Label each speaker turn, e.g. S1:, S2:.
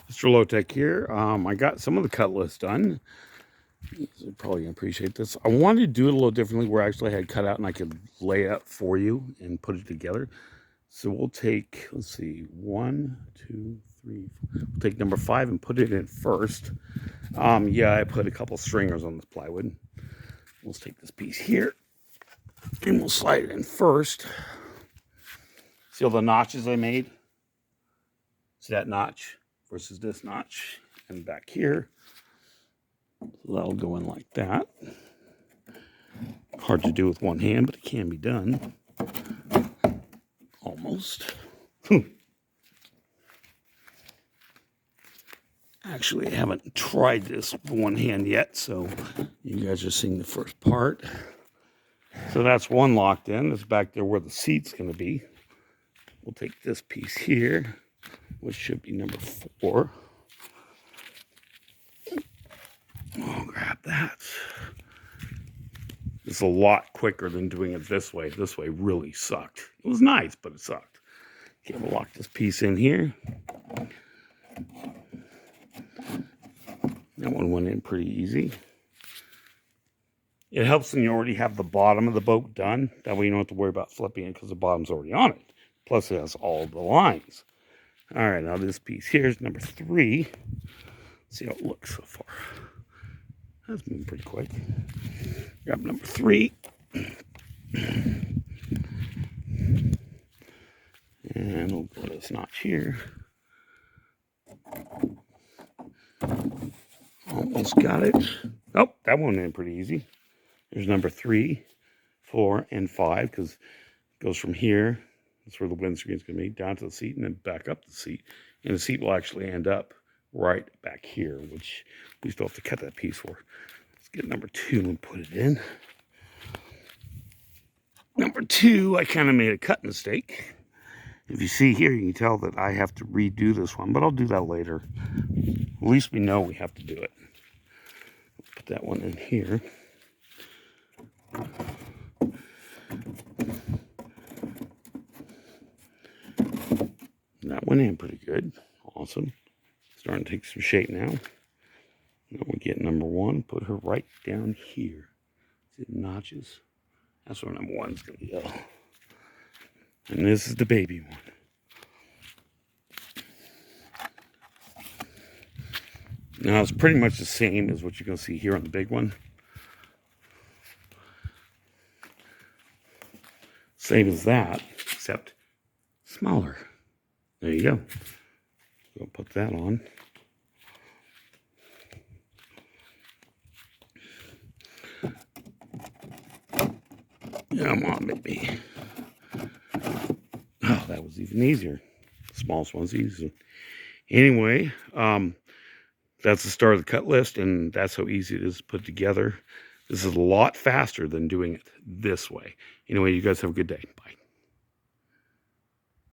S1: Mr. Low-Tech here. I got some of the cut list done. You're probably gonna appreciate this. I wanted to do it a little differently where I actually had cut out and I could lay it up for you and put it together. So we'll take, let's see, 1, 2, 3. We'll take number 5 and put it in first. Yeah, I put a couple stringers on this plywood. Let's take this piece here and we'll slide it in first. See all the notches I made? See that notch versus this notch? And back here. So that'll go in like that. Hard to do with one hand, but it can be done. Almost. Actually, I haven't tried this with one hand yet, so you guys are seeing the first part. So that's one locked in. It's back there where the seat's going to be. We'll take this piece here, which should be number 4. I'll grab that. It's a lot quicker than doing it this way. This way really sucked. It was nice, but it sucked. Okay, we'll lock this piece in here. That one went in pretty easy. It helps when you already have the bottom of the boat done. That way you don't have to worry about flipping it because the bottom's already on it. Plus it has all the lines. All right, now this piece here is number 3. Let's see how it looks so far. That's moving pretty quick. Grab number 3. And we'll go to this notch here. Almost got it. Oh, that one went in pretty easy. There's number 3, 4, and 5, because it goes from here, that's where the windscreen's going to be, down to the seat, and then back up the seat. And the seat will actually end up right back here, which we still have to cut that piece for. Let's get number 2 and put it in. Number 2, I kind of made a cut mistake. If you see here, you can tell that I have to redo this one, but I'll do that later. At least we know we have to do it. Put that one in here. That went in pretty good. Awesome. Starting to take some shape now. Now we get number 1, put her right down here. See the notches? That's where number 1 is going to go. And this is the baby one. Now it's pretty much the same as what you're going to see here on the big one. Same as that, except smaller. There you go. We'll put that on. Come on, baby. Oh, that was even easier. Smallest one's easy. Anyway, that's the start of the cut list, and that's how easy it is to put together. This is a lot faster than doing it this way. Anyway, you guys have a good day. Bye.